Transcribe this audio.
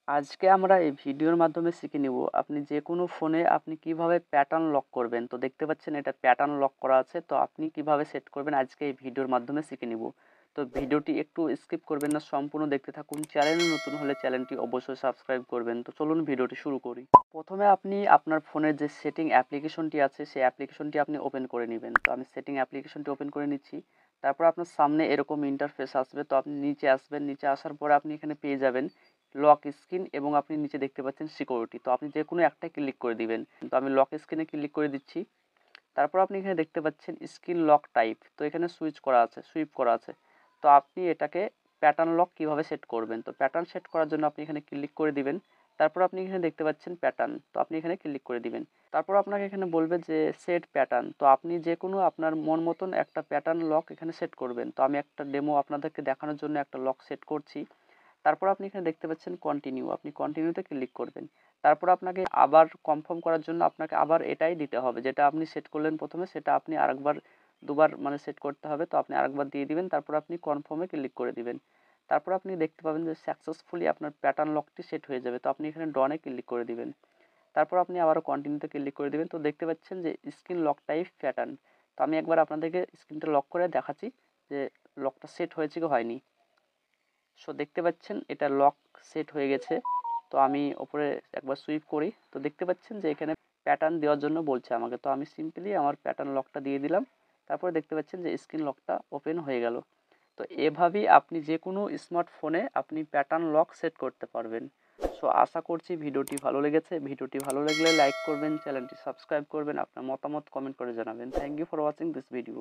আজকে আমরা এই ভিডিওর মাধ্যমে শিখে নিব আপনি যে কোনো ফোনে আপনি কিভাবে প্যাটার্ন লক করবেন। তো দেখতে পাচ্ছেন এটা প্যাটার্ন লক করা আছে, তো আপনি কিভাবে সেট করবেন আজকে এই ভিডিওর মাধ্যমে শিখে নিব। তো ভিডিওটি একটু স্কিপ করবেন না, সম্পূর্ণ দেখতে থাকুন। চ্যানেলে নতুন হলে চ্যানেলটি অবশ্যই সাবস্ক্রাইব করবেন। তো চলুন ভিডিওটি শুরু করি। প্রথমে আপনি আপনার ফোনের যে সেটিং অ্যাপ্লিকেশনটি আছে সেই অ্যাপ্লিকেশনটি আপনি ওপেন করে নেবেন। তো আমি সেটিং অ্যাপ্লিকেশনটি ওপেন করে নিচ্ছি। তারপর আপনার সামনে এরকম ইন্টারফেস আসবে, তো আপনি নিচে আসবেন। নিচে আসার পরে আপনি এখানে পেয়ে যাবেন লক স্ক্রিন এবং আপনি নিচে দেখতে পাচ্ছেন সিকিউরিটি। তো আপনি যে কোনো একটা ক্লিক করে দিবেন। তো আমি লক স্ক্রিনে ক্লিক করে দিচ্ছি। তারপর আপনি এখানে দেখতে পাচ্ছেন স্ক্রিন লক টাইপ, তো এখানে সুইপ করা আছে। তো আপনি এটাকে প্যাটার্ন লক কিভাবে সেট করবেন, তো প্যাটার্ন সেট করার জন্য আপনি এখানে ক্লিক করে দিবেন। তারপর আপনি এখানে দেখতে পাচ্ছেন প্যাটার্ন, তো আপনি এখানে ক্লিক করে দিবেন। তারপর আপনাকে এখানে বলবে যে সেট প্যাটার্ন, তো আপনি যে কোনো আপনার মন মতন একটা প্যাটার্ন লক এখানে সেট করবেন। তো আমি একটা ডেমো আপনাদেরকে দেখানোর জন্য একটা লক সেট করছি। তারপর আপনি এখানে দেখতে পাচ্ছেন কন্টিনিউ, আপনি কন্টিনিউতে ক্লিক করবেন। তারপর আপনাকে আবার কনফার্ম করার জন্য আপনাকে আবার এটাই দিতে হবে যেটা আপনি সেট করলেন প্রথমে, সেটা আপনি আরেকবার দুবার মানে সেট করতে হবে। তো আপনি আরেকবার দিয়ে দিবেন, তারপর আপনি কনফার্মে ক্লিক করে দিবেন। তারপর আপনি দেখতে পাবেন যে সাকসেসফুলি আপনার প্যাটার্ন লকটি সেট হয়ে যাবে। তো আপনি এখানে ডনে ক্লিক করে দিবেন। তারপর আপনি আবারও কন্টিনিউতে ক্লিক করে দিবেন। তো দেখতে পাচ্ছেন যে স্ক্রিন লক টাইপ প্যাটার্ন। তো আমি একবার আপনাদেরকে স্ক্রিনটা লক করে দেখাচ্ছি যে লকটা সেট হয়েছে কি হয়নি। সো দেখতে পাচ্ছেন এটা লক সেট হয়ে গেছে। তো আমি ওপরে একবার সুইপ করি, তো দেখতে পাচ্ছেন যে এখানে প্যাটার্ন দেওয়ার জন্য বলছে আমাকে। তো আমি সিম্পলি আমার প্যাটার্ন লকটা দিয়ে দিলাম। তারপরে দেখতে পাচ্ছেন যে স্ক্রিন লকটা ওপেন হয়ে গেল। তো এভাবেই আপনি যে কোনো স্মার্টফোনে আপনি প্যাটার্ন লক সেট করতে পারবেন। সো আশা করছি ভিডিওটি ভালো লেগেছে। ভিডিওটি ভালো লাগলে লাইক করবেন, চ্যানেলটি সাবস্ক্রাইব করবেন, আপনার মতামত কমেন্ট করে জানাবেন। Thank you for watching this video.